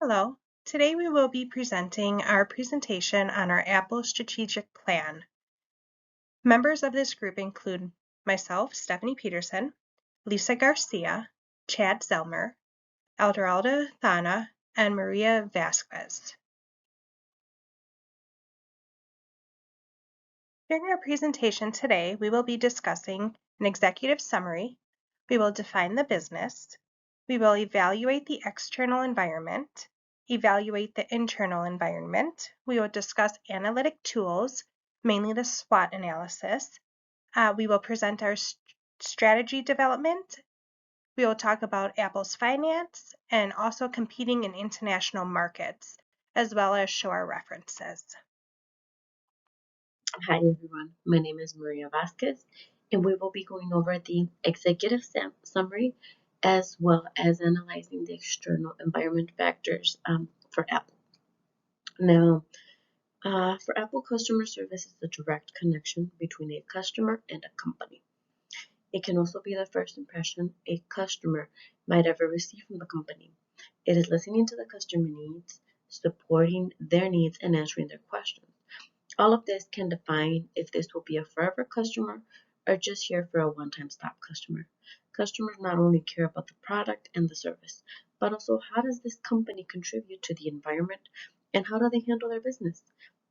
Hello, today we will be presenting our presentation on our Apple Strategic Plan. Members of this group include myself, Stephanie Peterson, Lisa Garcia, Chad Zelmer, Elderalda Thana, and Maria Vasquez. During our presentation today, we will be discussing an executive summary, we will define the business, we will evaluate the external environment, evaluate the internal environment, we will discuss analytic tools, mainly the SWOT analysis, we will present our strategy development, we will talk about Apple's finance, and also competing in international markets, as well as show our references. Hi everyone, my name is Maria Vasquez, and we will be going over the executive summary as well as analyzing the external environment factors for Apple. Now, for Apple, customer service is the direct connection between a customer and a company. It can also be the first impression a customer might ever receive from the company. It is listening to the customer needs, supporting their needs, and answering their questions. All of this can define if this will be a forever customer or just here for a one-time stop customer. Customers not only care about the product and the service, but also how does this company contribute to the environment and how do they handle their business?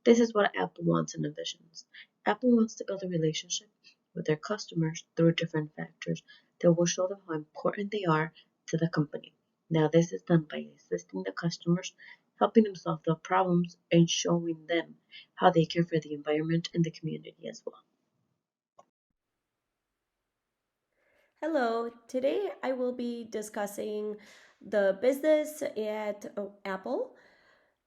This is what Apple wants and envisions. Apple wants to build a relationship with their customers through different factors that will show them how important they are to the company. Now, this is done by assisting the customers, helping them solve their problems, and showing them how they care for the environment and the community as well. Hello, today I will be discussing the business at Apple.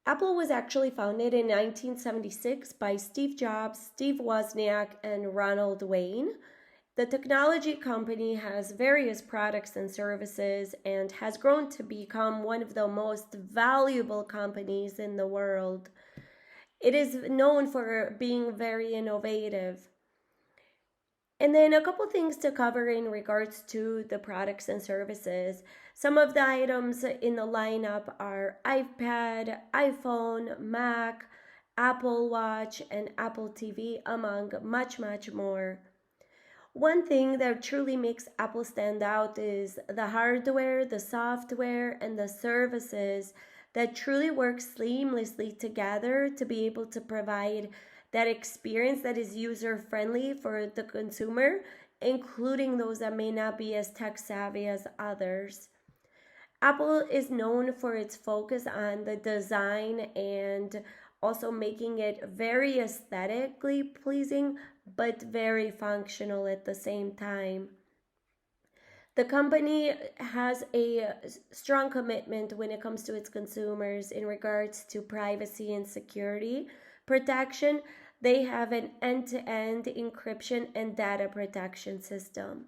Apple was actually founded in 1976 by Steve Jobs, Steve Wozniak, and Ronald Wayne. The technology company has various products and services and has grown to become one of the most valuable companies in the world. It is known for being very innovative. And then a couple things to cover in regards to the products and services. Some of the items in the lineup are iPad, iPhone, Mac, Apple Watch, and Apple TV, among much, much more. One thing that truly makes Apple stand out is the hardware, the software, and the services that truly work seamlessly together to be able to provide that experience that is user friendly for the consumer, including those that may not be as tech savvy as others. Apple is known for its focus on the design and also making it very aesthetically pleasing but very functional at the same time. The company has a strong commitment when it comes to its consumers in regards to privacy and security protection. They have an end-to-end encryption and data protection system.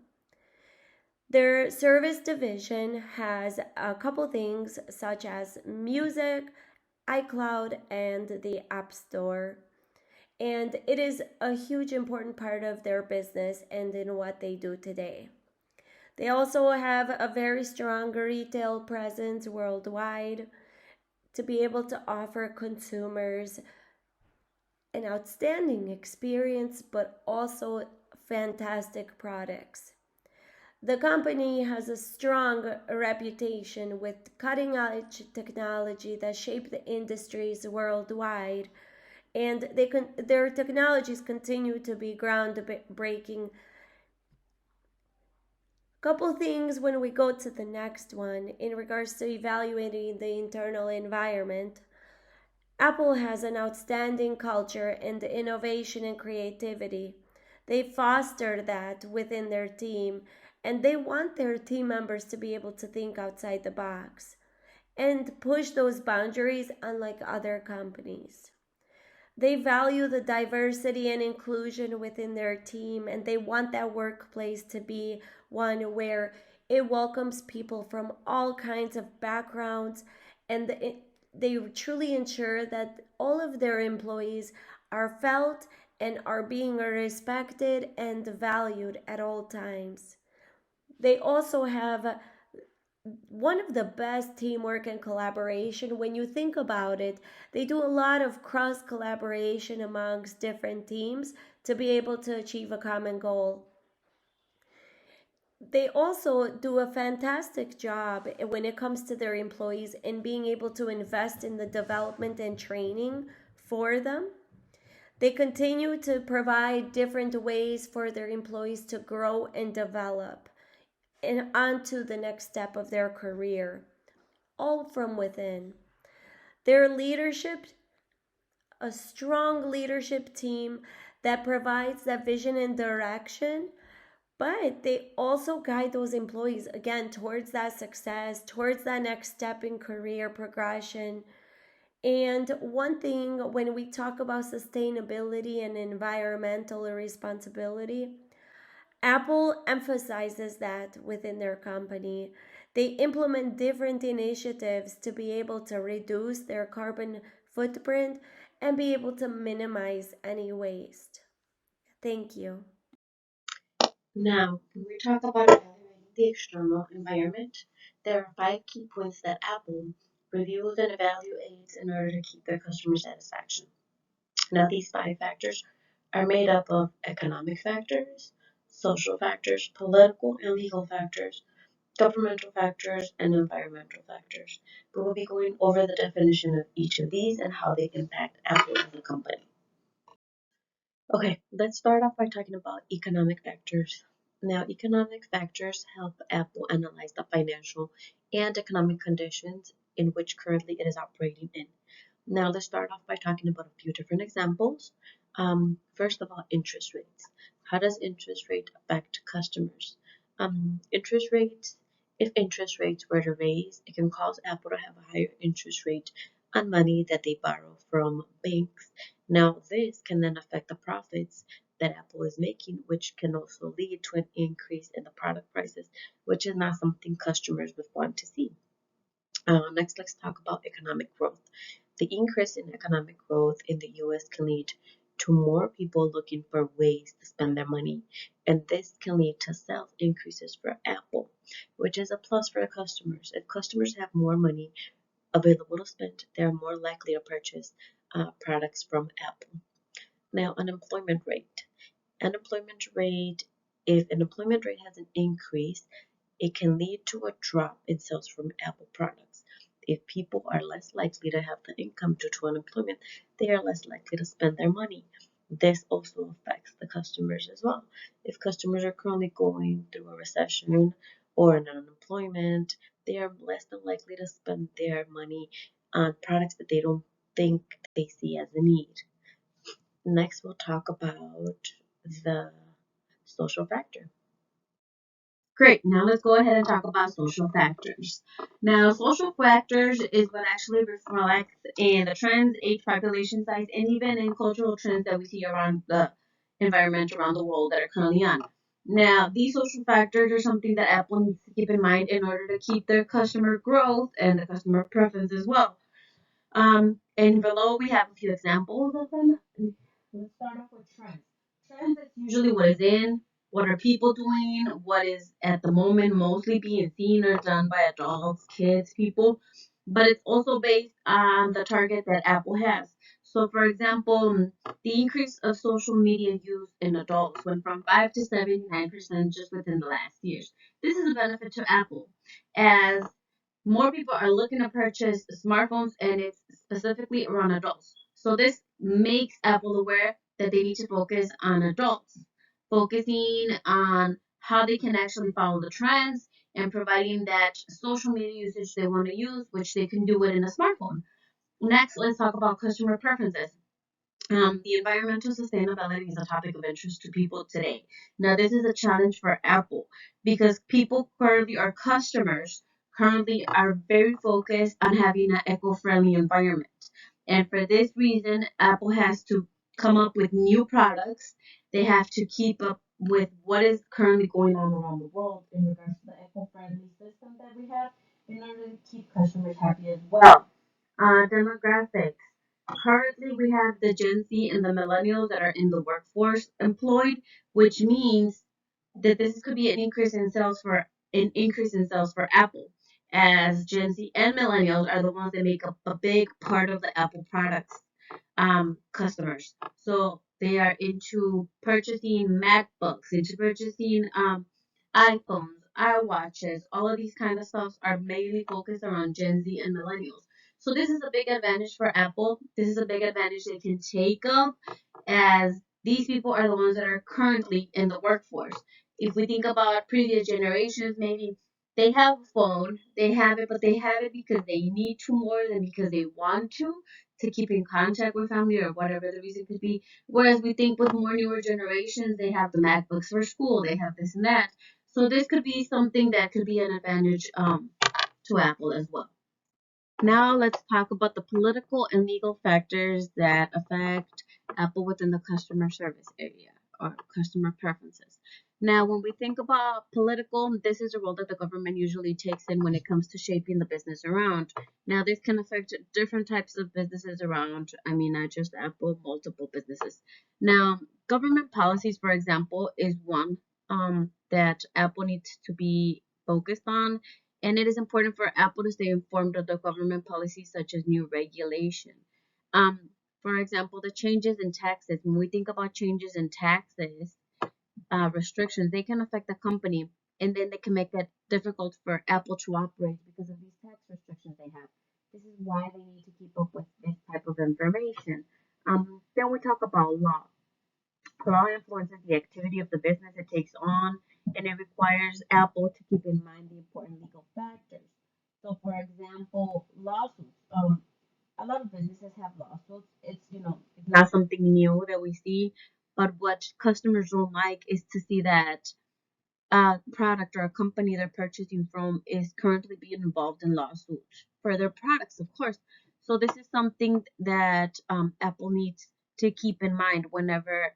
Their service division has a couple things such as music, iCloud, and the App Store. And it is a huge important part of their business and in what they do today. They also have a very strong retail presence worldwide to be able to offer consumers an outstanding experience but also fantastic products. The company has a strong reputation with cutting edge technology that shape the industries worldwide, and their technologies continue to be groundbreaking. Couple things when we go to the next one in regards to evaluating the internal environment. Apple has an outstanding culture in the innovation and creativity. They foster that within their team, and they want their team members to be able to think outside the box and push those boundaries unlike other companies. They value the diversity and inclusion within their team, and they want that workplace to be one where it welcomes people from all kinds of backgrounds, and they truly ensure that all of their employees are felt and are being respected and valued at all times. They also have one of the best teamwork and collaboration. When you think about it, they do a lot of cross collaboration amongst different teams to be able to achieve a common goal. They also do a fantastic job when it comes to their employees in being able to invest in the development and training for them. They continue to provide different ways for their employees to grow and develop and onto the next step of their career, all from within. Their leadership, a strong leadership team that provides that vision and direction, but they also guide those employees again towards that success, towards that next step in career progression. And one thing when we talk about sustainability and environmental responsibility, Apple emphasizes that within their company. They implement different initiatives to be able to reduce their carbon footprint and be able to minimize any waste. Thank you. Now, when we talk about evaluating the external environment, there are 5 key points that Apple reviews and evaluates in order to keep their customer satisfaction. Now, these 5 factors are made up of economic factors, social factors, political and legal factors, governmental factors, and environmental factors. We will be going over the definition of each of these and how they impact Apple as a company. Okay, let's start off by talking about economic factors. Now, economic factors help Apple analyze the financial and economic conditions in which currently it is operating in. Now, let's start off by talking about a few different examples. First of all, interest rates. How does interest rate affect customers? Interest rates, if interest rates were to raise, it can cause Apple to have a higher interest rate on money that they borrow from banks. Now, this can then affect the profits that Apple is making, which can also lead to an increase in the product prices, which is not something customers would want to see. Next, let's talk about economic growth. The increase in economic growth in the US can lead to more people looking for ways to spend their money, and this can lead to sales increases for Apple, which is a plus for customers. If customers have more money available to spend, they're more likely to purchase products from Apple. Now, unemployment rate. Unemployment rate, if an employment rate has an increase, it can lead to a drop in sales from Apple products. If people are less likely to have the income due to unemployment, they are less likely to spend their money. This also affects the customers as well. If customers are currently going through a recession or an unemployment, they are less than likely to spend their money on products that they don't think they see as a need. Next, we'll talk about the social factor. Great. Now let's go ahead and talk about social factors. Now, social factors is what actually reflects in the trends, age, population size, and even in cultural trends that we see around the environment around the world that are currently on. Now, these social factors are something that Apple needs to keep in mind in order to keep their customer growth and the customer preference as well. And below we have a few examples of them. Let's start off with trends. Trends is usually what is in, what are people doing, what is at the moment mostly being seen or done by adults, kids, people, but it's also based on the target that Apple has. So, for example, the increase of social media use in adults went from 5 to 79% just within the last years. This is a benefit to Apple as more people are looking to purchase smartphones and it's specifically around adults. So this makes Apple aware that they need to focus on adults, focusing on how they can actually follow the trends and providing that social media usage they want to use, which they can do it in a smartphone. Next, let's talk about customer preferences. The environmental sustainability is a topic of interest to people today. Now, this is a challenge for Apple because people currently, our customers currently are very focused on having an eco-friendly environment. And for this reason, Apple has to come up with new products. They have to keep up with what is currently going on around the world in regards to the eco-friendly system that we have in order to keep customers happy as well. Demographics. Currently, we have the Gen Z and the millennials that are in the workforce employed, which means that this could be an increase in sales for Apple. as Gen Z and millennials are the ones that make up a big part of the Apple products customers. So they are into purchasing MacBooks, into purchasing iPhones, iWatches, all of these kind of stuff are mainly focused around Gen Z and millennials. So this is a big advantage for Apple. This is a big advantage they can take up as these people are the ones that are currently in the workforce. If we think about previous generations, maybe they have a phone, they have it, but they have it because they need to more than because they want to keep in contact with family or whatever the reason could be. Whereas we think with more newer generations, they have the MacBooks for school, they have this and that. So this could be something that could be an advantage to Apple as well. Now let's talk about the political and legal factors that affect Apple within the customer service area or customer preferences. Now, when we think about political, this is a role that the government usually takes in when it comes to shaping the business around. Now, this can affect different types of businesses around, I mean, not just Apple, multiple businesses. Now, government policies, for example, is one that Apple needs to be focused on, and it is important for Apple to stay informed of the government policies such as new regulation. For example, the changes in taxes. When we think about changes in taxes, restrictions, they can affect the company, and then they can make it difficult for Apple to operate because of these tax restrictions they have. This is why they need to keep up with this type of information. Then we talk about law. Law influences the activity of the business it takes on, and it requires Apple to keep in mind the important legal factors. So, for example, lawsuits. A lot of businesses have lawsuits. It's not something new that we see, but what customers don't like is to see that a product or a company they're purchasing from is currently being involved in lawsuits for their products, of course. So this is something that Apple needs to keep in mind whenever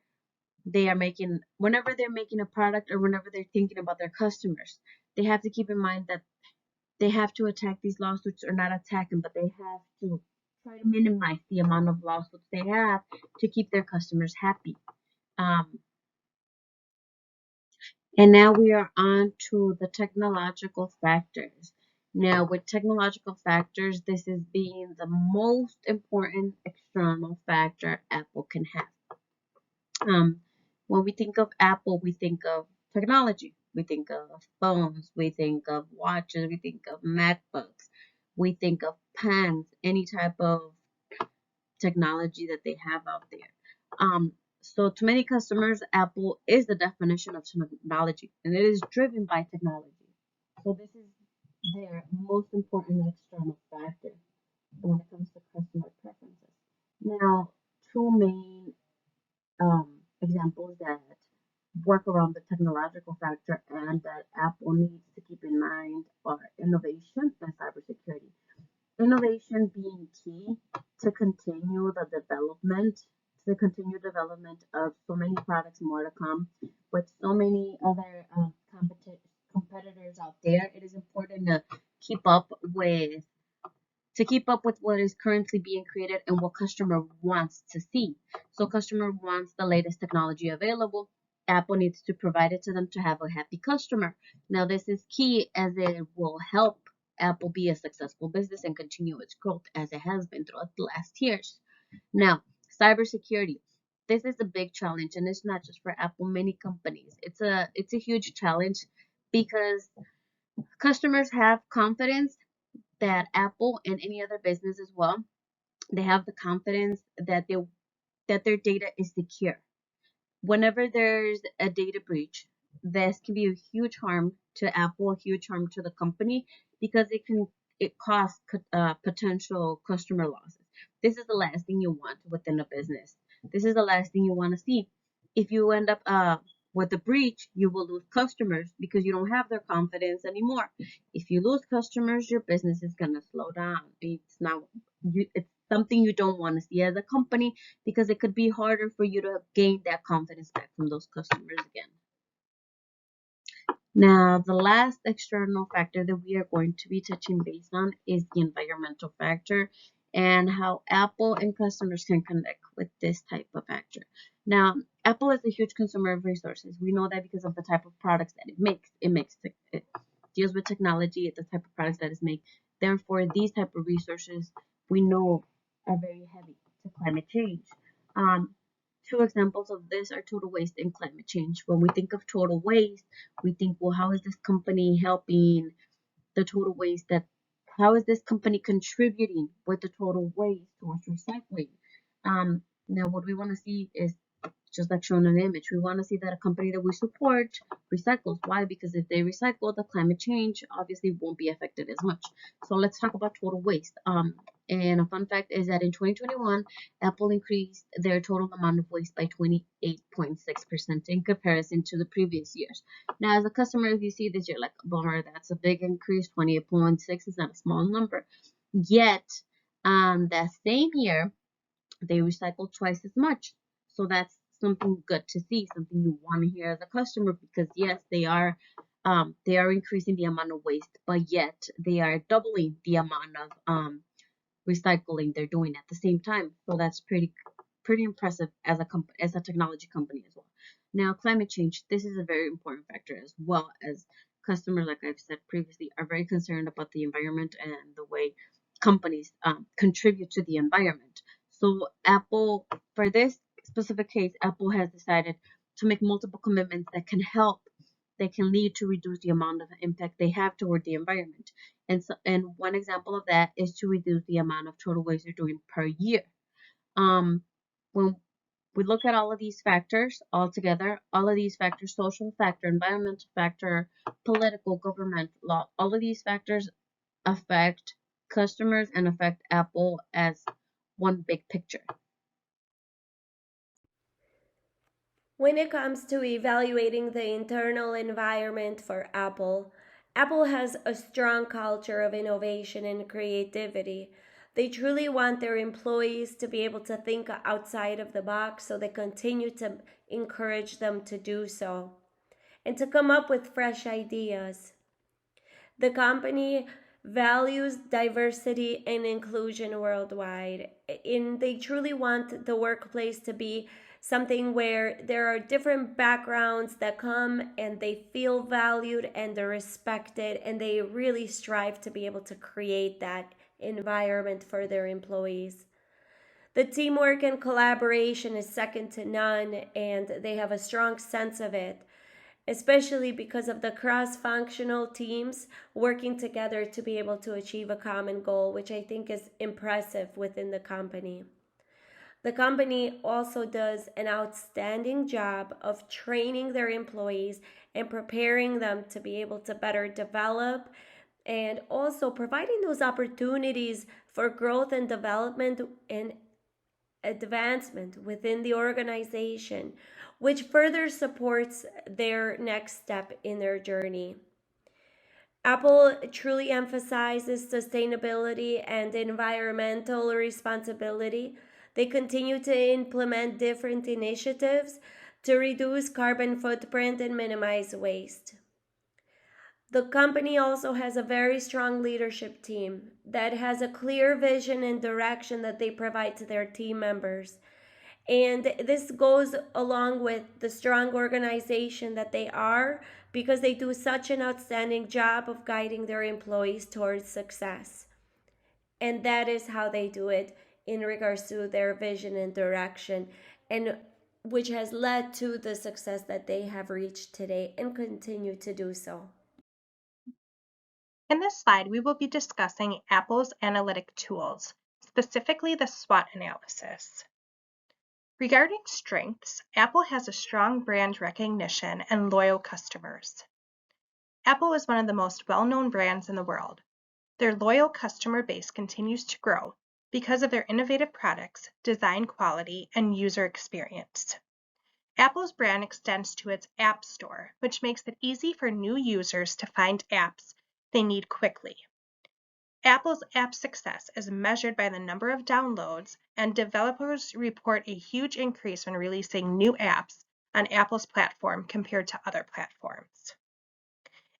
they're making a product or whenever they're thinking about their customers. They have to keep in mind that they have to attack these lawsuits or not attack them, but they have to try to minimize the amount of lawsuits they have to keep their customers happy. Um, and now we are on to the technological factors. Now, with technological factors, this is being the most important external factor Apple can have. When we think of Apple, we think of technology. We think of phones. We think of watches. We think of MacBooks. We think of pens, any type of technology that they have out there. So to many customers, Apple is the definition of technology, and it is driven by technology. So this is their most important external factor when it comes to customer preferences. Now, two main examples that work around the technological factor and that Apple needs to keep in mind are innovation and cybersecurity. Innovation being key to continue development of so many products more to come, with so many other competitors out there. It is important to keep up with what is currently being created and what customer wants to see. So customer wants the latest technology available. Apple needs to provide it to them to have a happy customer. Now this is key as it will help Apple be a successful business and continue its growth as it has been throughout the last years. Now, cybersecurity. This is a big challenge, and it's not just for Apple, many companies. It's a huge challenge because customers have confidence that Apple and any other business as well, they have the confidence that their data is secure. Whenever there's a data breach, this can be a huge harm to Apple, a huge harm to the company because it costs potential customer losses. This is the last thing you want within a business. This is the last thing you want to see. If you end up with a breach, you will lose customers because you don't have their confidence anymore. If you lose customers, your business is gonna slow down. It's something you don't want to see as a company because it could be harder for you to gain that confidence back from those customers again. Now, the last external factor that we are going to be touching base on is the environmental factor and how Apple and customers can connect with this type of factor. Now, Apple is a huge consumer of resources. We know that because of the type of products that it makes. deals with technology, the type of products that is made. Therefore, these type of resources we know are very heavy to climate change. Two examples of this are total waste and climate change. When we think of total waste, we think, well, how is this company helping the total waste that how is this company contributing with the total waste towards recycling? Now what we want to see is just like shown in the image. We want to see that a company that we support recycles. Why? Because if they recycle, the climate change obviously won't be affected as much. So let's talk about total waste. And a fun fact is that in 2021, Apple increased their total amount of waste by 28.6% in comparison to the previous years. Now, as a customer, if you see this, you're like, bummer, that's a big increase. 28.6 is not a small number. Yet, that same year, they recycled twice as much. So that's something good to see, something you want to hear as a customer, because yes, they are increasing the amount of waste, but yet they are doubling the amount of recycling they're doing at the same time. So that's pretty impressive as a technology company as well. Now, climate change, this is a very important factor as well, as customers, like I've said previously, are very concerned about the environment and the way companies contribute to the environment. So Apple, for this specific case, Apple has decided to make multiple commitments that can lead to reduce the amount of impact they have toward the environment. And one example of that is to reduce the amount of total waste they're doing per year. When we look at all of these factors all together, all of these factors, social factor, environmental factor, political, government, law, all of these factors affect customers and affect Apple as one big picture. When it comes to evaluating the internal environment for Apple, Apple has a strong culture of innovation and creativity. They truly want their employees to be able to think outside of the box, so they continue to encourage them to do so and to come up with fresh ideas. The company values diversity and inclusion worldwide, and they truly want the workplace to be something where there are different backgrounds that come and they feel valued and they're respected, and they really strive to be able to create that environment for their employees. The teamwork and collaboration is second to none, and they have a strong sense of it, especially because of the cross-functional teams working together to be able to achieve a common goal, which I think is impressive within the company. The company also does an outstanding job of training their employees and preparing them to be able to better develop, and also providing those opportunities for growth and development and advancement within the organization, which further supports their next step in their journey. Apple truly emphasizes sustainability and environmental responsibility. They continue to implement different initiatives to reduce carbon footprint and minimize waste. The company also has a very strong leadership team that has a clear vision and direction that they provide to their team members. And this goes along with the strong organization that they are, because they do such an outstanding job of guiding their employees towards success. And that is how they do it in regards to their vision and direction, and which has led to the success that they have reached today and continue to do so. In this slide, we will be discussing Apple's analytic tools, specifically the SWOT analysis. Regarding strengths, Apple has a strong brand recognition and loyal customers. Apple is one of the most well-known brands in the world. Their loyal customer base continues to grow because of their innovative products, design quality, and user experience. Apple's brand extends to its App Store, which makes it easy for new users to find apps they need quickly. Apple's app success is measured by the number of downloads, and developers report a huge increase when releasing new apps on Apple's platform compared to other platforms.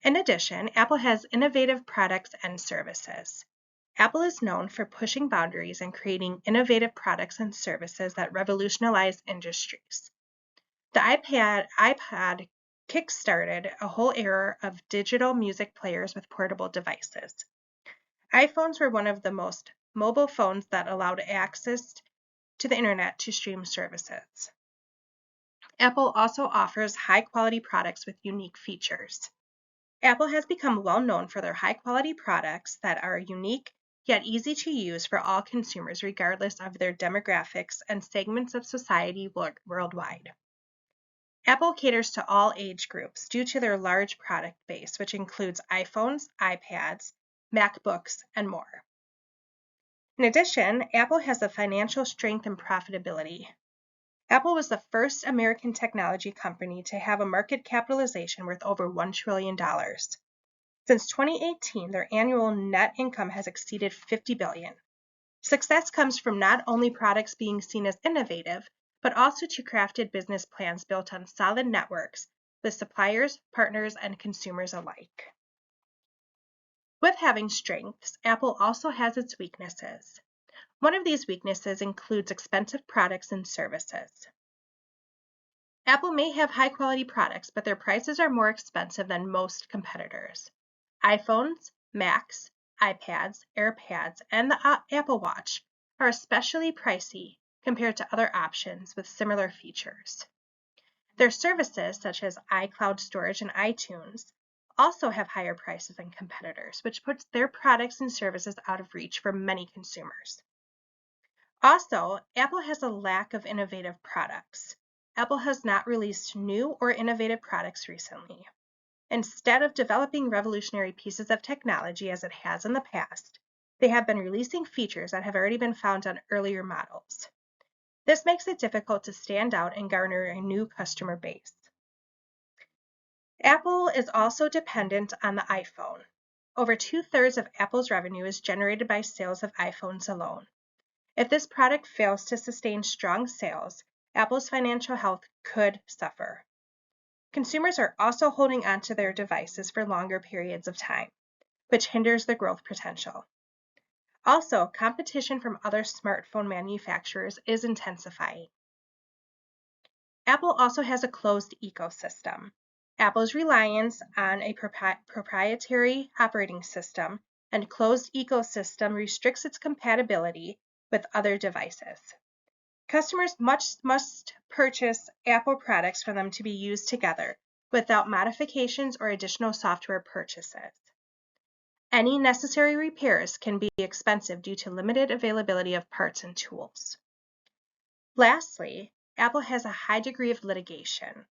In addition, Apple has innovative products and services. Apple is known for pushing boundaries and creating innovative products and services that revolutionize industries. The iPad kick-started a whole era of digital music players with portable devices. iPhones were one of the most mobile phones that allowed access to the internet to stream services. Apple also offers high-quality products with unique features. Apple has become well known for their high-quality products that are unique yet easy to use for all consumers regardless of their demographics and segments of society worldwide. Apple caters to all age groups due to their large product base, which includes iPhones, iPads, MacBooks, and more. In addition, Apple has the financial strength and profitability. Apple was the first American technology company to have a market capitalization worth over $1 trillion. Since 2018, their annual net income has exceeded $50 billion. Success comes from not only products being seen as innovative, but also to crafted business plans built on solid networks with suppliers, partners, and consumers alike. With having strengths, Apple also has its weaknesses. One of these weaknesses includes expensive products and services. Apple may have high-quality products, but their prices are more expensive than most competitors. iPhones, Macs, iPads, AirPods, and the Apple Watch are especially pricey compared to other options with similar features. Their services, such as iCloud storage and iTunes, also have higher prices than competitors, which puts their products and services out of reach for many consumers. Also, Apple has a lack of innovative products. Apple has not released new or innovative products recently. Instead of developing revolutionary pieces of technology as it has in the past, they have been releasing features that have already been found on earlier models. This makes it difficult to stand out and garner a new customer base. Apple is also dependent on the iPhone. Over 2/3 of Apple's revenue is generated by sales of iPhones alone. If this product fails to sustain strong sales, Apple's financial health could suffer. Consumers are also holding onto their devices for longer periods of time, which hinders the growth potential. Also, competition from other smartphone manufacturers is intensifying. Apple also has a closed ecosystem. Apple's reliance on a proprietary operating system and closed ecosystem restricts its compatibility with other devices. Customers must purchase Apple products for them to be used together without modifications or additional software purchases. Any necessary repairs can be expensive due to limited availability of parts and tools. Lastly, Apple has a high degree of litigation.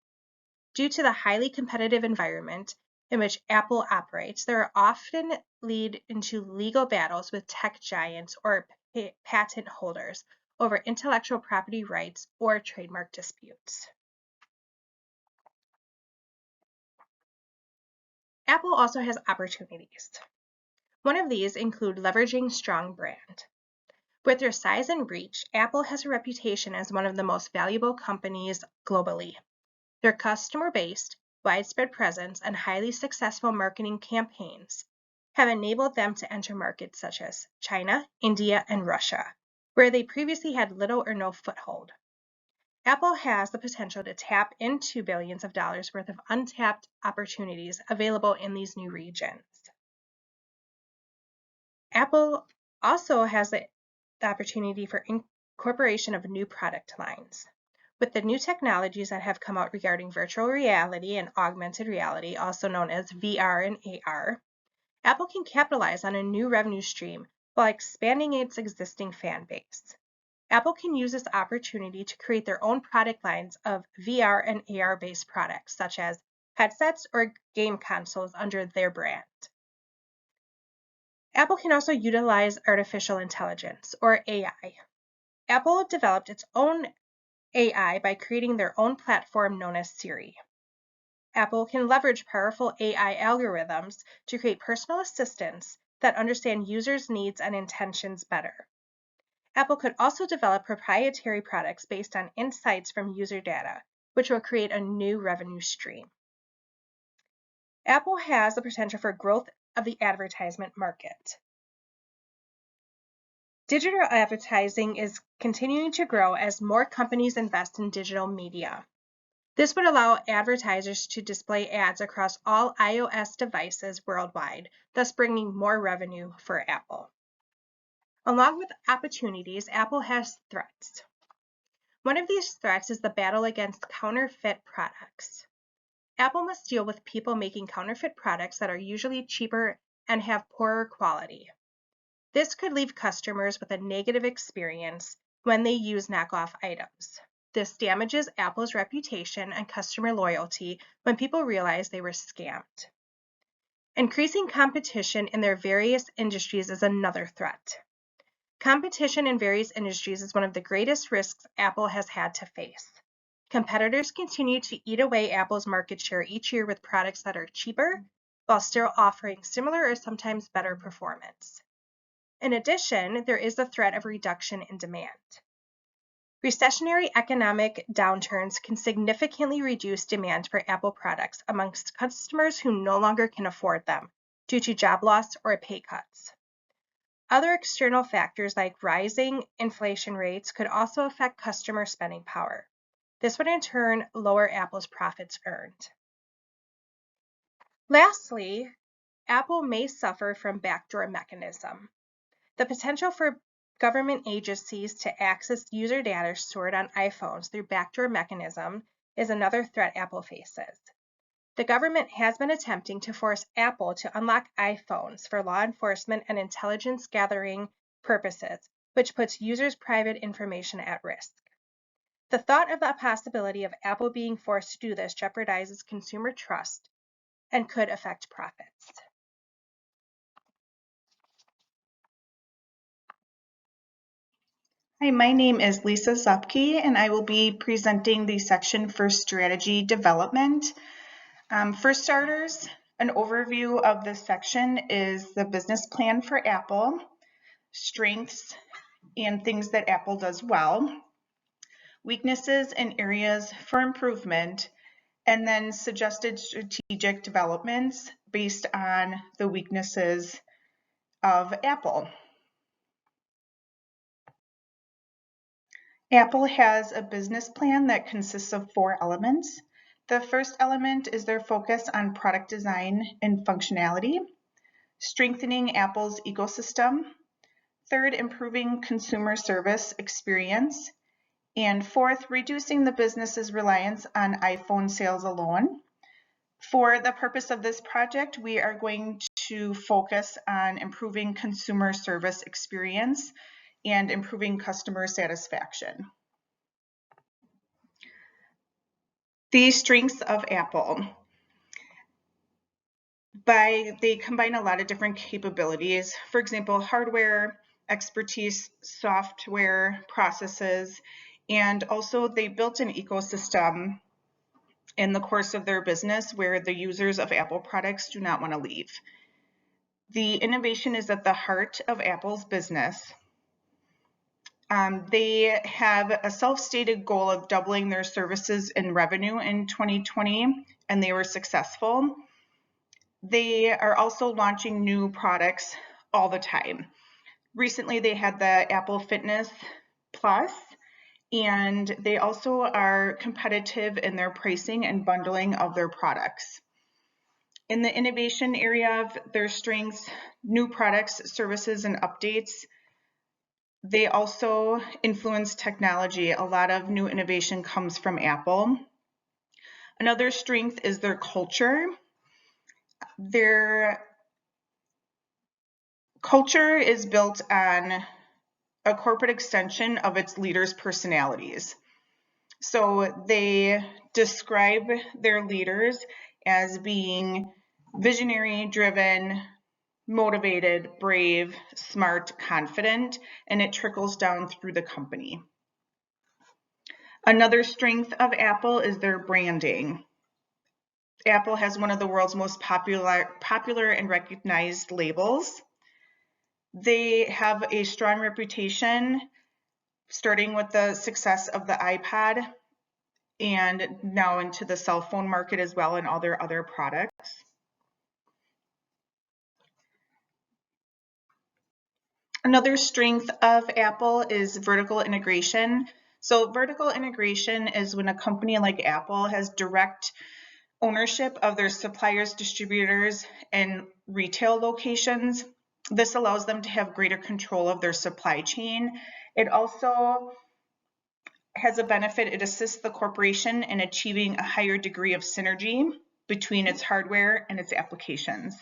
Due to the highly competitive environment in which Apple operates, there are often lead into legal battles with tech giants or patent holders over intellectual property rights or trademark disputes. Apple also has opportunities. One of these include leveraging strong brand. With their size and reach, Apple has a reputation as one of the most valuable companies globally. Their customer-based, widespread presence, and highly successful marketing campaigns have enabled them to enter markets such as China, India, and Russia, where they previously had little or no foothold. Apple has the potential to tap into billions of dollars worth of untapped opportunities available in these new regions. Apple also has the opportunity for incorporation of new product lines. With the new technologies that have come out regarding virtual reality and augmented reality, also known as VR and AR, Apple can capitalize on a new revenue stream while expanding its existing fan base. Apple can use this opportunity to create their own product lines of VR and AR-based products, such as headsets or game consoles under their brand. Apple can also utilize artificial intelligence, or AI. Apple developed its own AI by creating their own platform known as Siri. Apple can leverage powerful AI algorithms to create personal assistants that understand users' needs and intentions better. Apple could also develop proprietary products based on insights from user data, which will create a new revenue stream. Apple has the potential for growth of the advertisement market. Digital advertising is continuing to grow as more companies invest in digital media. This would allow advertisers to display ads across all iOS devices worldwide, thus bringing more revenue for Apple. Along with opportunities, Apple has threats. One of these threats is the battle against counterfeit products. Apple must deal with people making counterfeit products that are usually cheaper and have poorer quality. This could leave customers with a negative experience when they use knockoff items. This damages Apple's reputation and customer loyalty when people realize they were scammed. Increasing competition in their various industries is another threat. Competition in various industries is one of the greatest risks Apple has had to face. Competitors continue to eat away Apple's market share each year with products that are cheaper, while still offering similar or sometimes better performance. In addition, there is the threat of reduction in demand. Recessionary economic downturns can significantly reduce demand for Apple products amongst customers who no longer can afford them due to job loss or pay cuts. Other external factors like rising inflation rates could also affect customer spending power. This would in turn lower Apple's profits earned. Lastly, Apple may suffer from backdoor mechanism. The potential for government agencies to access user data stored on iPhones through backdoor mechanism is another threat Apple faces. The government has been attempting to force Apple to unlock iPhones for law enforcement and intelligence gathering purposes, which puts users' private information at risk. The thought of the possibility of Apple being forced to do this jeopardizes consumer trust and could affect profits. Hi, my name is Lisa Zupke, and I will be presenting the section for strategy development. For starters, an overview of this section is the business plan for Apple, strengths and things that Apple does well, weaknesses and areas for improvement, and then suggested strategic developments based on the weaknesses of Apple. Apple has a business plan that consists of 4 elements. The first element is their focus on product design and functionality, strengthening Apple's ecosystem, third, improving consumer service experience, and fourth, reducing the business's reliance on iPhone sales alone. For the purpose of this project, we are going to focus on improving consumer service experience and improving customer satisfaction. The strengths of Apple. They combine a lot of different capabilities. For example, hardware, expertise, software, processes, and also they built an ecosystem in the course of their business where the users of Apple products do not want to leave. The innovation is at the heart of Apple's business. They have a self-stated goal of doubling their services and revenue in 2020, and they were successful. They are also launching new products all the time. Recently, they had the Apple Fitness Plus, and they also are competitive in their pricing and bundling of their products. In the innovation area of their strengths, new products, services, and updates, they also influence technology. A lot of new innovation comes from Apple. Another strength is their culture. Their culture is built on a corporate extension of its leaders' personalities. So they describe their leaders as being visionary, driven, motivated, brave, smart, confident, and it trickles down through the company. Another strength of Apple is their branding. Apple has one of the world's most popular and recognized labels. They have a strong reputation, starting with the success of the iPad and now into the cell phone market as well and all their other products. Another strength of Apple is vertical integration. So vertical integration is when a company like Apple has direct ownership of their suppliers, distributors, and retail locations. This allows them to have greater control of their supply chain. It also has a benefit. It assists the corporation in achieving a higher degree of synergy between its hardware and its applications.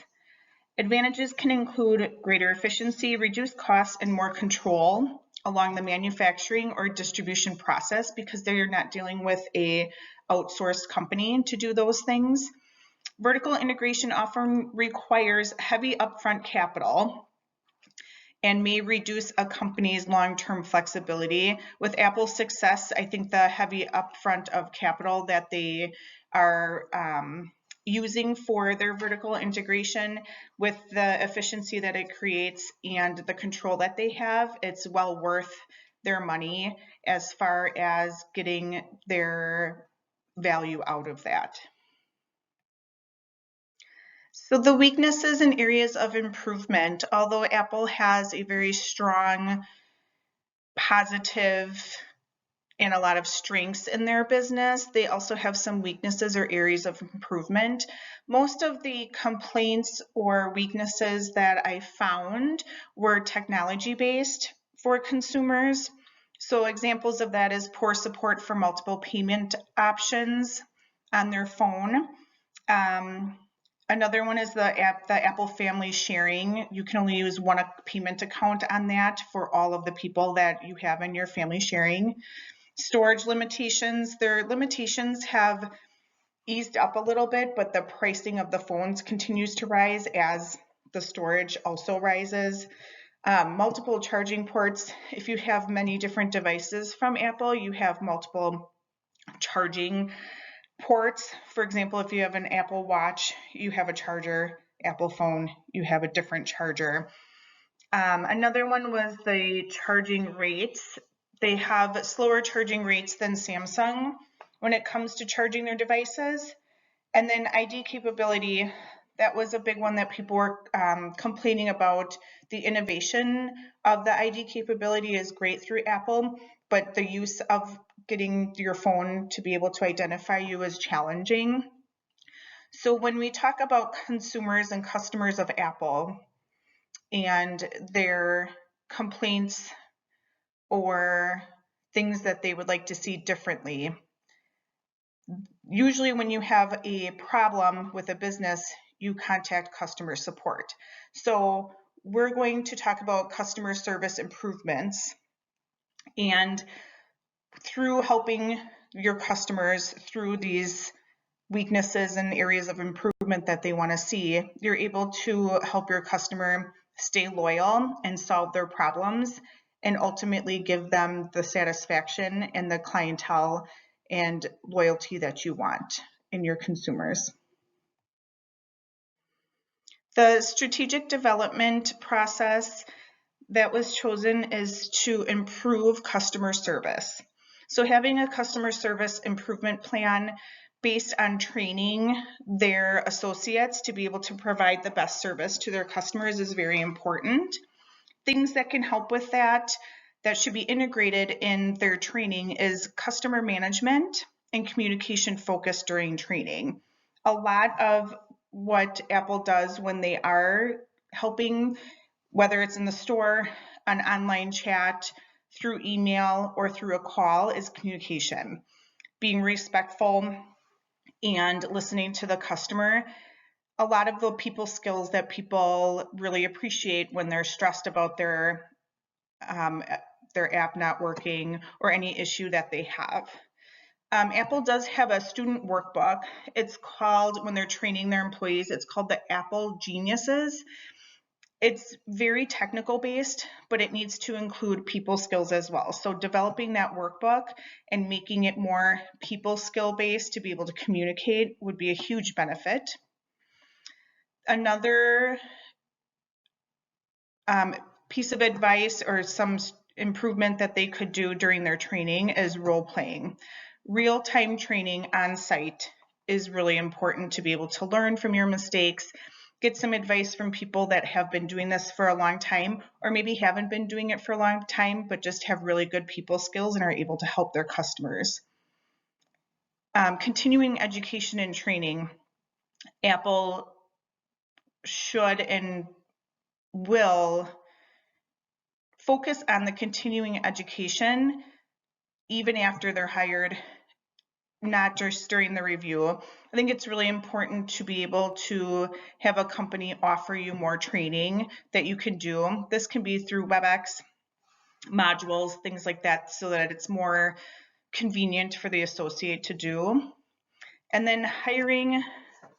Advantages can include greater efficiency, reduced costs, and more control along the manufacturing or distribution process because they're not dealing with a outsourced company to do those things. Vertical integration often requires heavy upfront capital and may reduce a company's long-term flexibility. With Apple's success, I think the heavy upfront of capital that they are using for their vertical integration, with the efficiency that it creates and the control that they have, it's well worth their money as far as getting their value out of that. So the weaknesses and areas of improvement, although Apple has a very strong, positive, and a lot of strengths in their business, they also have some weaknesses or areas of improvement. Most of the complaints or weaknesses that I found were technology-based for consumers. So examples of that is poor support for multiple payment options on their phone. Another one is the Apple Family Sharing. You can only use one payment account on that for all of the people that you have in your family sharing. Storage limitations. Their limitations have eased up a little bit, but the pricing of the phones continues to rise as the storage also rises. Multiple charging ports. If you have many different devices from Apple, you have multiple charging ports. For example, if you have an Apple Watch, you have a charger. Apple phone, you have a different charger. Another one was the charging rates. They have slower charging rates than Samsung when it comes to charging their devices. And then ID capability, that was a big one that people were complaining about. The innovation of the ID capability is great through Apple, but the use of getting your phone to be able to identify you is challenging. So when we talk about consumers and customers of Apple and their complaints or things that they would like to see differently, usually when you have a problem with a business, you contact customer support. So we're going to talk about customer service improvements, and through helping your customers through these weaknesses and areas of improvement that they want to see, you're able to help your customer stay loyal and solve their problems and ultimately give them the satisfaction and the clientele and loyalty that you want in your consumers. The strategic development process that was chosen is to improve customer service. So having a customer service improvement plan based on training their associates to be able to provide the best service to their customers is very important. Things that can help with that should be integrated in their training is customer management and communication focus during training. A lot of what Apple does when they are helping, whether it's in the store, an online chat, through email, or through a call, is communication. Being respectful and listening to the customer. A lot of the people skills that people really appreciate when they're stressed about their app not working or any issue that they have. Apple does have a student workbook. It's called, when they're training their employees, it's called the Apple Geniuses. It's very technical based, but it needs to include people skills as well. So developing that workbook and making it more people skill based to be able to communicate would be a huge benefit. Another piece of advice or some improvement that they could do during their training is role playing. Real-time training on site is really important to be able to learn from your mistakes get some advice from people that have been doing this for a long time, or maybe haven't been doing it for a long time, but just have really good people skills and are able to help their customers. Continuing education and training. Apple should and will focus on the continuing education even after they're hired, not just during the review. I think it's really important to be able to have a company offer you more training that you can do. This can be through WebEx modules, things like that, so that it's more convenient for the associate to do. And then hiring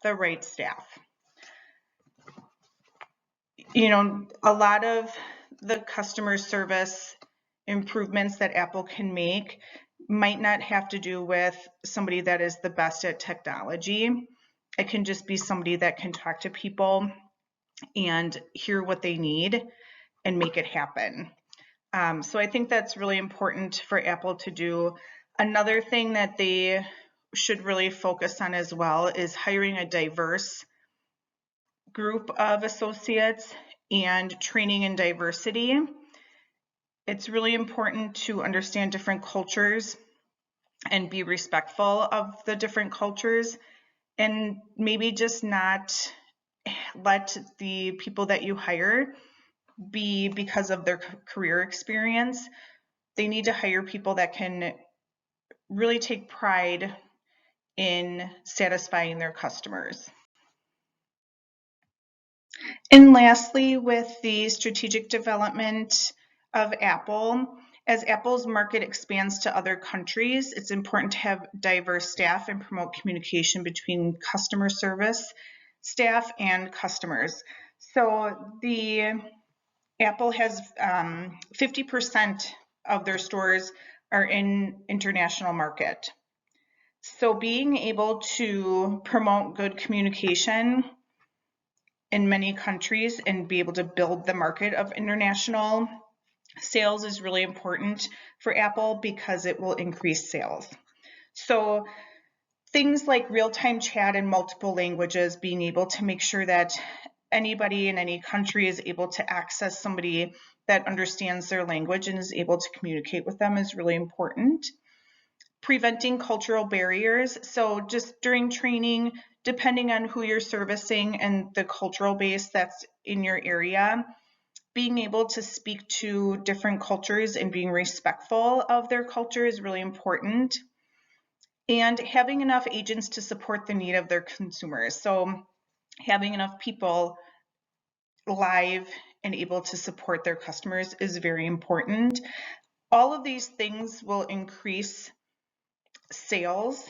the right staff. A lot of the customer service improvements that Apple can make might not have to do with somebody that is the best at technology. It can just be somebody that can talk to people and hear what they need and make it happen. So I think that's really important for Apple to do. Another thing that they should really focus on as well is hiring a diverse group of associates and training in diversity. It's really important to understand different cultures and be respectful of the different cultures, and maybe just not let the people that you hire be because of their career experience. They need to hire people that can really take pride in satisfying their customers. And lastly, with the strategic development of Apple, as Apple's market expands to other countries, it's important to have diverse staff and promote communication between customer service staff and customers. So the Apple has 50% of their stores are in international market. So being able to promote good communication in many countries and be able to build the market of international sales is really important for Apple because it will increase sales. So things like real-time chat in multiple languages, being able to make sure that anybody in any country is able to access somebody that understands their language and is able to communicate with them is really important. Preventing cultural barriers. So just during training, depending on who you're servicing and the cultural base that's in your area, being able to speak to different cultures and being respectful of their culture is really important. And having enough agents to support the need of their consumers. So having enough people live and able to support their customers is very important. All of these things will increase sales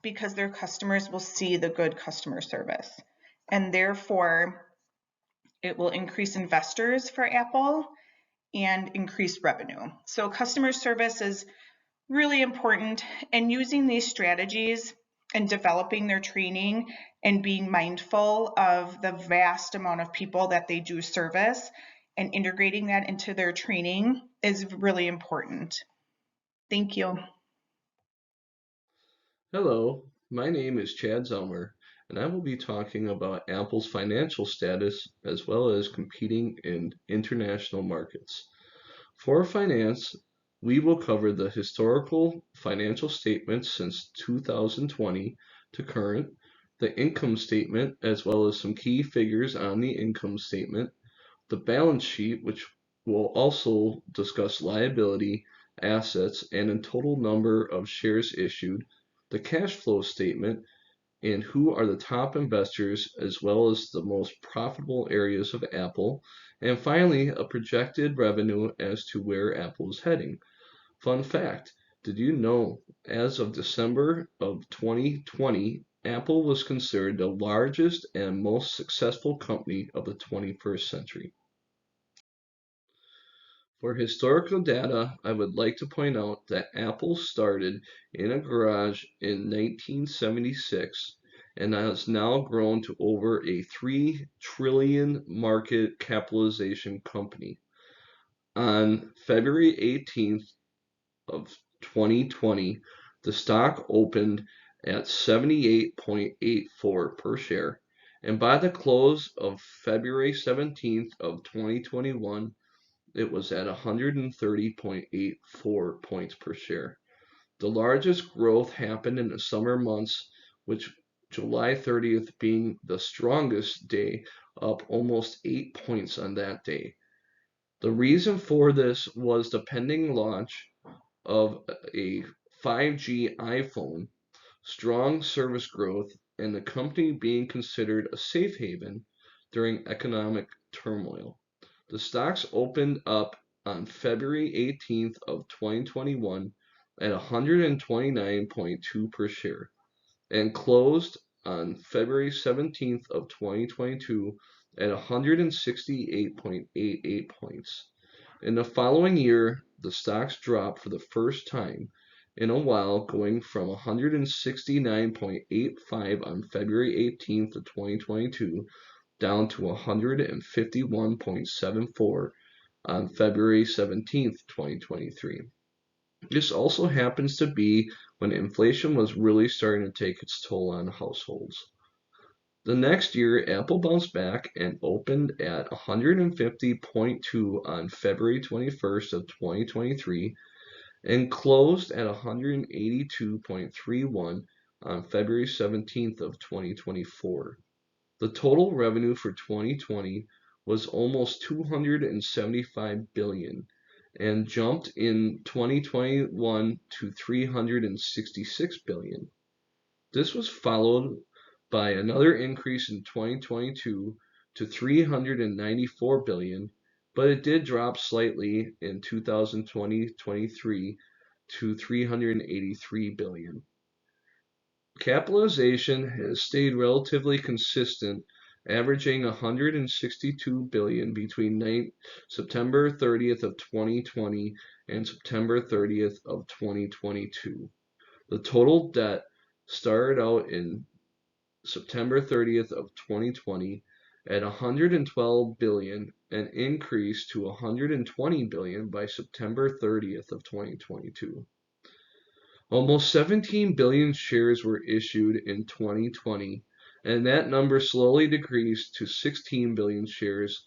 because their customers will see the good customer service, and therefore it will increase investors for Apple and increase revenue. So customer service is really important, and using these strategies and developing their training and being mindful of the vast amount of people that they do service and integrating that into their training is really important. Thank you. Hello, my name is Chad Zelmer, and I will be talking about Apple's financial status as well as competing in international markets. For finance, we will cover the historical financial statements since 2020 to current, the income statement as well as some key figures on the income statement, the balance sheet, which will also discuss liability, assets, and a total number of shares issued, the cash flow statement, and who are the top investors as well as the most profitable areas of Apple, and finally a projected revenue as to where Apple is heading. Fun fact, did you know as of December of 2020, Apple was considered the largest and most successful company of the 21st century? For historical data, I would like to point out that Apple started in a garage in 1976 and has now grown to over a $3 trillion market capitalization company. On February 18th of 2020, the stock opened at 78.84 per share, And by the close of February 17th of 2021, it was at 130.84 points per share. The largest growth happened in the summer months, which July 30th being the strongest day, up almost 8 points on that day. The reason for this was the pending launch of a 5G iPhone, strong service growth, and the company being considered a safe haven during economic turmoil. The stocks opened up on February 18th of 2021 at 129.2 per share and closed on February 17th of 2022 at 168.88 points. In the following year, the stocks dropped for the first time in a while, going from 169.85 on February 18th of 2022 down to 151.74 on February 17th, 2023. This also happens to be when inflation was really starting to take its toll on households. The next year, Apple bounced back and opened at 150.2 on February 21st of 2023 and closed at 182.31 on February 17th of 2024. The total revenue for 2020 was almost 275 billion and jumped in 2021 to 366 billion. This was followed by another increase in 2022 to 394 billion, but it did drop slightly in 2020-23 to 383 billion. Capitalization has stayed relatively consistent, averaging 162 billion between September 30th of 2020 and September 30th of 2022. The total debt started out in September 30th of 2020 at 112 billion and increased to 120 billion by September 30th of 2022. Almost 17 billion shares were issued in 2020, and that number slowly decreased to 16 billion shares,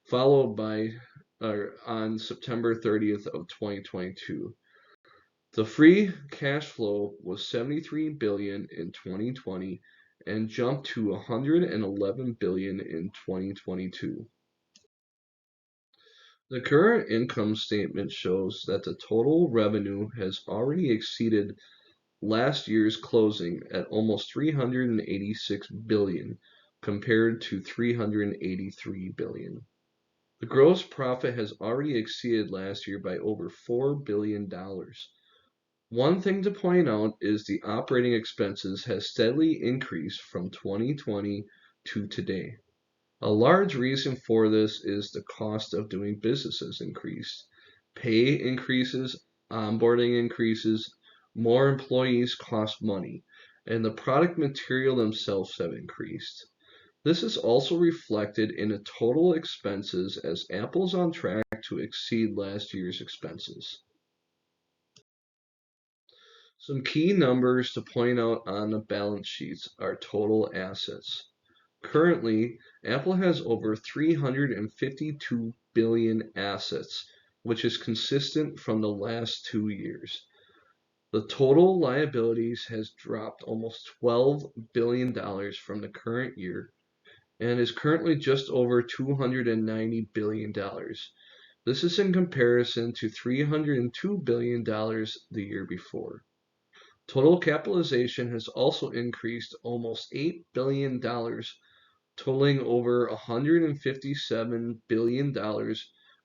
followed by on September 30th of 2022. The free cash flow was 73 billion in 2020 and jumped to 111 billion in 2022. The current income statement shows that the total revenue has already exceeded last year's closing at almost 386 billion compared to 383 billion. The gross profit has already exceeded last year by over $4 billion. One thing to point out is the operating expenses has steadily increased from 2020 to today. A large reason for this is the cost of doing business has increased. Pay increases, onboarding increases, more employees cost money, and the product material themselves have increased. This is also reflected in the total expenses as Apple's on track to exceed last year's expenses. Some key numbers to point out on the balance sheets are total assets. Currently, Apple has over 352 billion assets, which is consistent from the last 2 years. The total liabilities has dropped almost $12 billion from the current year and is currently just over $290 billion. This is in comparison to $302 billion the year before. Total capitalization has also increased almost $8 billion, totaling over $157 billion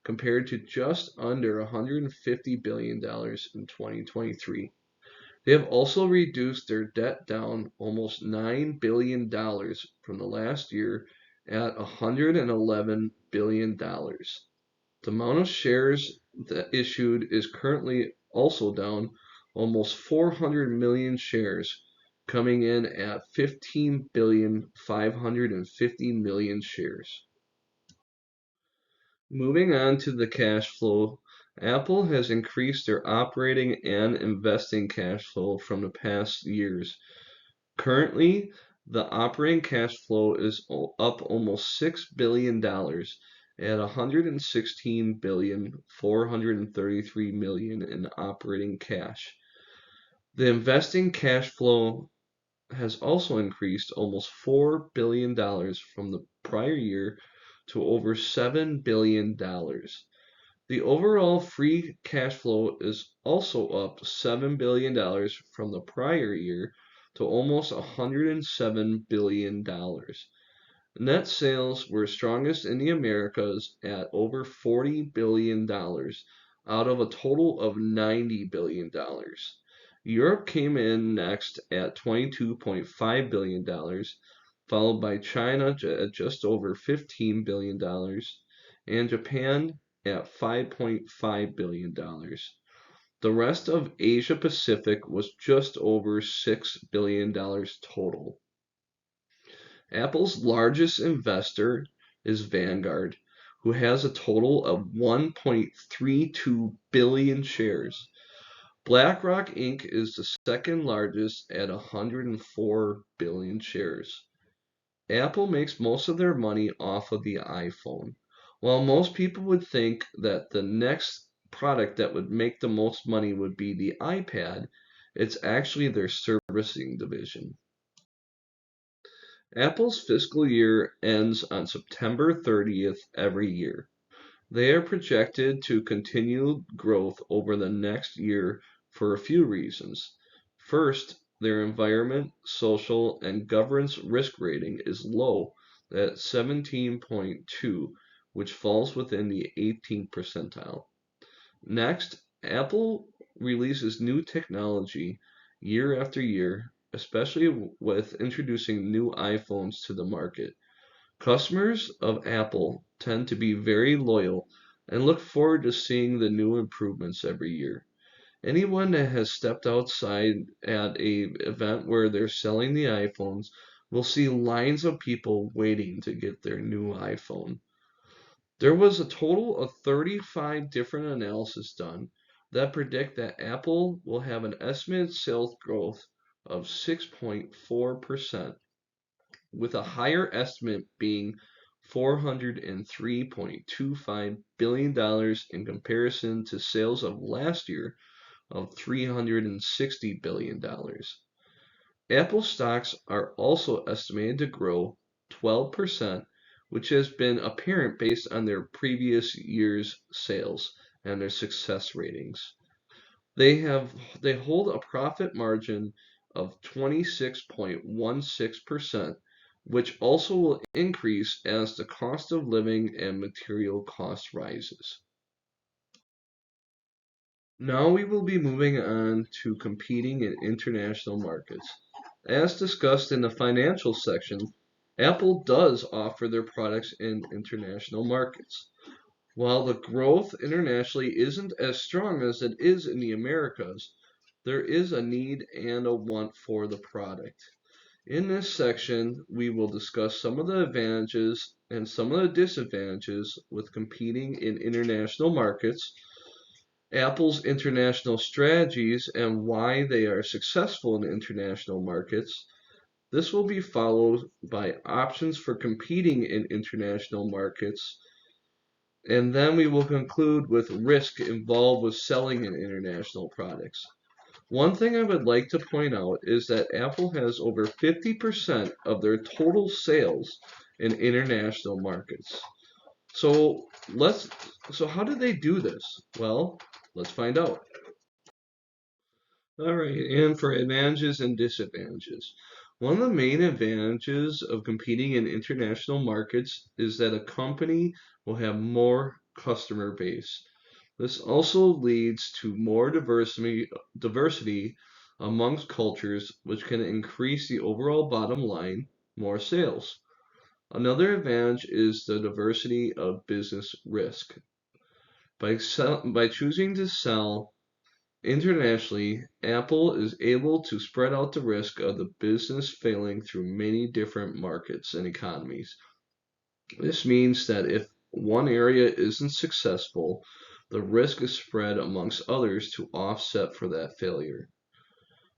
compared to just under $150 billion in 2023. They have also reduced their debt down almost $9 billion from the last year at $111 billion. The amount of shares that issued is currently also down almost 400 million shares, coming in at 15,550,000,000 shares. Moving on to the cash flow, Apple has increased their operating and investing cash flow from the past years. Currently, The operating cash flow is up almost $6 billion at $116,433,000,000 in operating cash. The investing cash flow has also increased almost $4 billion from the prior year to over $7 billion. The overall free cash flow is also up $7 billion from the prior year to almost $107 billion. Net sales were strongest in the Americas at over $40 billion out of a total of $90 billion. Europe came in next at $22.5 billion, followed by China at just over $15 billion, and Japan at $5.5 billion. The rest of Asia Pacific was just over $6 billion total. Apple's largest investor is Vanguard, who has a total of 1.32 billion shares. BlackRock Inc. is the second largest at 104 billion shares. Apple makes most of their money off of the iPhone. While most people would think that the next product that would make the most money would be the iPad, it's actually their servicing division. Apple's fiscal year ends on September 30th every year. They are projected to continue growth over the next year for a few reasons. First, their environment, social, and governance risk rating is low at 17.2, which falls within the 18th percentile. Next, Apple releases new technology year after year, especially with introducing new iPhones to the market. Customers of Apple tend to be very loyal and look forward to seeing the new improvements every year. Anyone that has stepped outside at an event where they're selling the iPhones will see lines of people waiting to get their new iPhone. There was a total of 35 different analyses done that predict that Apple will have an estimated sales growth of 6.4%, with a higher estimate being $403.25 billion in comparison to sales of last year of $360 billion. Apple stocks are also estimated to grow 12%, which has been apparent based on their previous year's sales and their success ratings. They hold a profit margin of 26.16%, which also will increase as the cost of living and material costs rises. Now we will be moving on to competing in international markets. As discussed in the financial section, Apple does offer their products in international markets. While the growth internationally isn't as strong as it is in the Americas, there is a need and a want for the product. In this section, we will discuss some of the advantages and some of the disadvantages with competing in international markets, Apple's international strategies and why they are successful in international markets. This will be followed by options for competing in international markets, and then we will conclude with risk involved with selling in international products. One thing I would like to point out is that Apple has over 50% of their total sales in international markets. So how do they do this? Well, let's find out. All right, and for advantages and disadvantages. One of the main advantages of competing in international markets is that a company will have more customer base. This also leads to more diversity amongst cultures, which can increase the overall bottom line, more sales. Another advantage is the diversity of business risk. By choosing to sell internationally, Apple is able to spread out the risk of the business failing through many different markets and economies. This means that if one area isn't successful, the risk is spread amongst others to offset for that failure.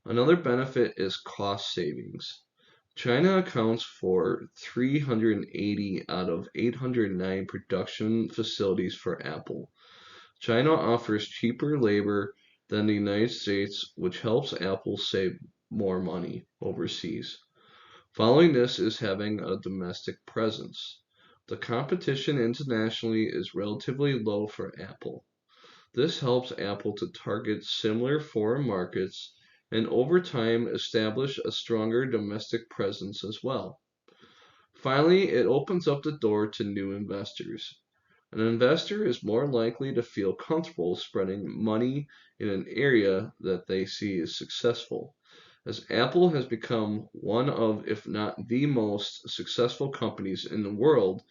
Another benefit is cost savings. China accounts for 380 out of 809 production facilities for Apple. China offers cheaper labor than the United States, which helps Apple save more money overseas. Following this is having a domestic presence. The competition internationally is relatively low for Apple. This helps Apple to target similar foreign markets and over time establish a stronger domestic presence as well. Finally, it opens up the door to new investors. An investor is more likely to feel comfortable spreading money in an area that they see as successful. As Apple has become one of, if not the most successful companies in the world,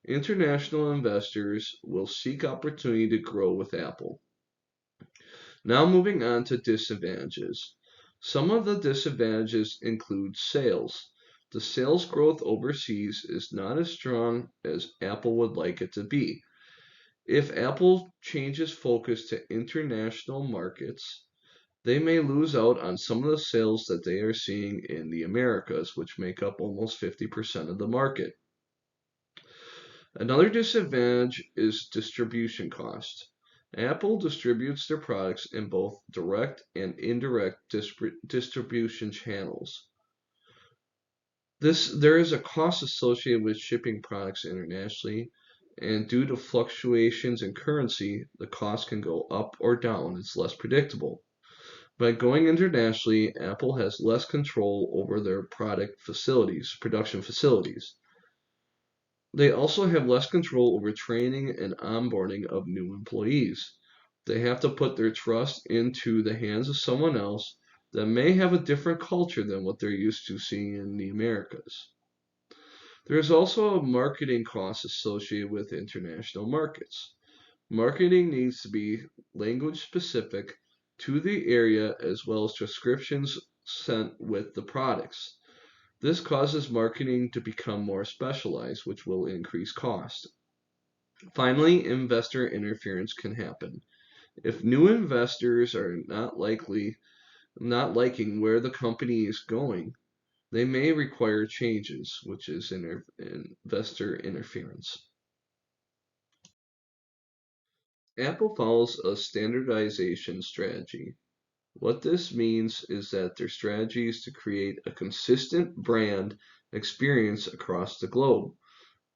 international investors will seek opportunity to grow with Apple. Now moving on to disadvantages. Some of the disadvantages include sales. The sales growth overseas is not as strong as Apple would like it to be. If Apple changes focus to international markets, they may lose out on some of the sales that they are seeing in the Americas, which make up almost 50% of the market. Another disadvantage is distribution cost. Apple distributes their products in both direct and indirect distribution channels. There is a cost associated with shipping products internationally, and due to fluctuations in currency, the cost can go up or down. It's less predictable. By going internationally, Apple has less control over their production facilities. They also have less control over training and onboarding of new employees. They have to put their trust into the hands of someone else that may have a different culture than what they're used to seeing in the Americas. There is also a marketing cost associated with international markets. Marketing needs to be language specific to the area as well as descriptions sent with the products. This causes marketing to become more specialized, which will increase cost. Finally, investor interference can happen. If new investors are not liking where the company is going, they may require changes, which is investor interference. Apple follows a standardization strategy. What this means is that their strategy is to create a consistent brand experience across the globe.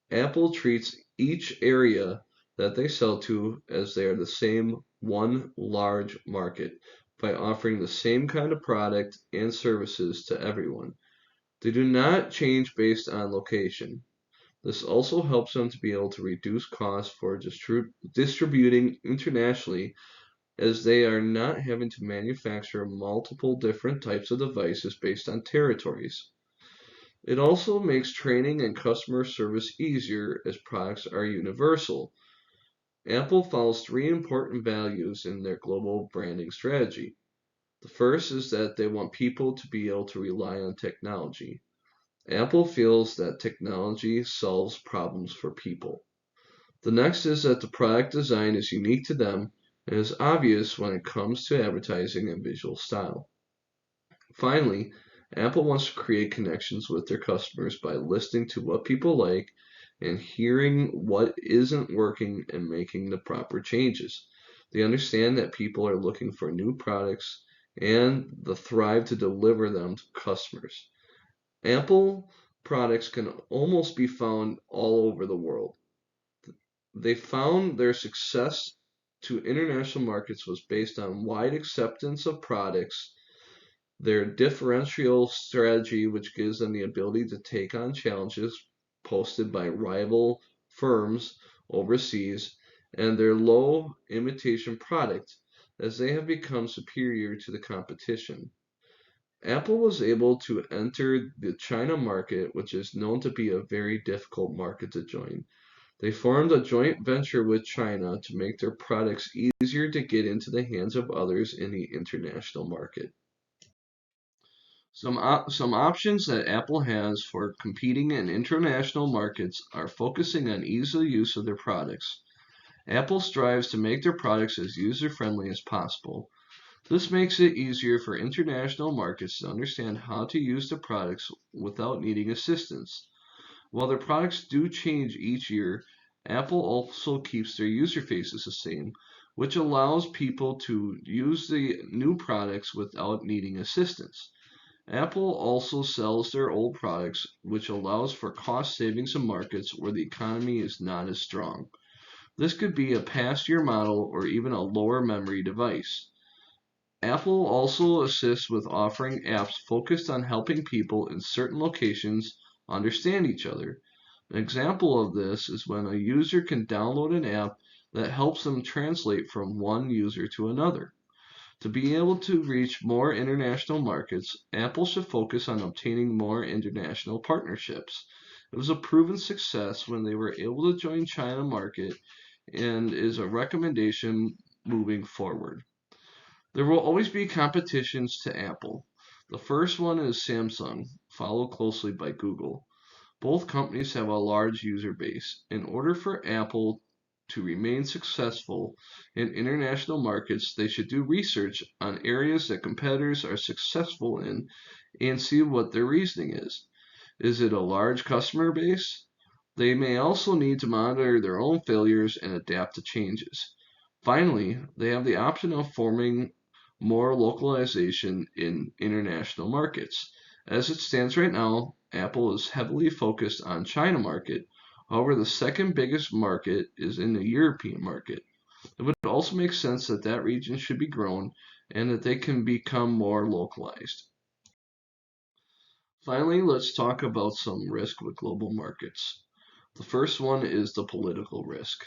Apple treats each area that they sell to as they are the same one large market by offering the same kind of product and services to everyone. They do not change based on location. This also helps them to be able to reduce costs for distributing internationally as they are not having to manufacture multiple different types of devices based on territories. It also makes training and customer service easier as products are universal. Apple follows three important values in their global branding strategy. The first is that they want people to be able to rely on technology. Apple feels that technology solves problems for people. The next is that the product design is unique to them and is obvious when it comes to advertising and visual style. Finally, Apple wants to create connections with their customers by listening to what people like and hearing what isn't working and making the proper changes. They understand that people are looking for new products and the thrive to deliver them to customers. Apple products can almost be found all over the world. They found their success to international markets was based on wide acceptance of products, their differential strategy, which gives them the ability to take on challenges posted by rival firms overseas, and their low imitation product, as they have become superior to the competition. Apple was able to enter the China market, which is known to be a very difficult market to join. They formed a joint venture with China to make their products easier to get into the hands of others in the international market. Some options that Apple has for competing in international markets are focusing on ease of use of their products. Apple strives to make their products as user-friendly as possible. This makes it easier for international markets to understand how to use the products without needing assistance. While their products do change each year, Apple also keeps their user faces the same, which allows people to use the new products without needing assistance. Apple also sells their old products, which allows for cost savings in markets where the economy is not as strong. This could be a past year model or even a lower memory device. Apple also assists with offering apps focused on helping people in certain locations understand each other. An example of this is when a user can download an app that helps them translate from one user to another. To be able to reach more international markets, Apple should focus on obtaining more international partnerships. It was a proven success when they were able to join China market and is a recommendation moving forward. There will always be competitions to Apple. The first one is Samsung, followed closely by Google. Both companies have a large user base. In order for Apple to remain successful in international markets, they should do research on areas that competitors are successful in and see what their reasoning is. Is it a large customer base? They may also need to monitor their own failures and adapt to changes. Finally, they have the option of forming more localization in international markets. As it stands right now, Apple is heavily focused on China market. However, the second biggest market is in the European market. It would also make sense that that region should be grown and that they can become more localized. Finally, let's talk about some risk with global markets. The first one is the political risk.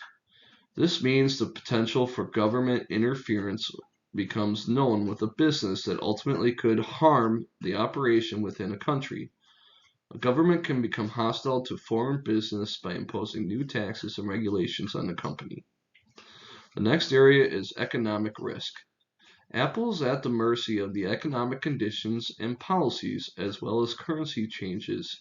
This means the potential for government interference becomes known with a business that ultimately could harm the operation within a country. A government can become hostile to foreign business by imposing new taxes and regulations on the company. The next area is economic risk. Apple is at the mercy of the economic conditions and policies as well as currency changes.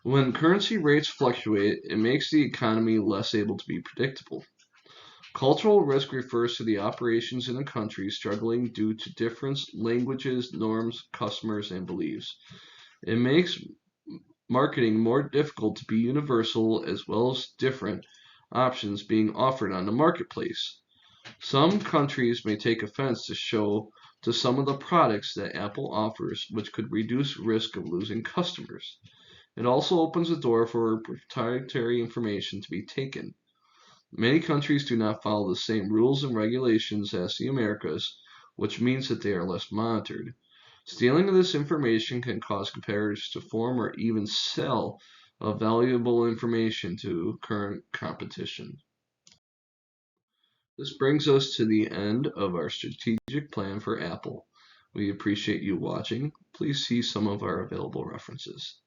When currency rates fluctuate, it makes the economy less able to be predictable. Cultural risk refers to the operations in a country struggling due to different languages, norms, customers, and beliefs. It makes marketing more difficult to be universal as well as different options being offered on the marketplace. Some countries may take offense to some of the products that Apple offers, which could reduce risk of losing customers. It also opens the door for proprietary information to be taken. Many countries do not follow the same rules and regulations as the Americas, which means that they are less monitored. Stealing of this information can cause competitors to form or even sell valuable information to current competition. This brings us to the end of our strategic plan for Apple. We appreciate you watching. Please see some of our available references.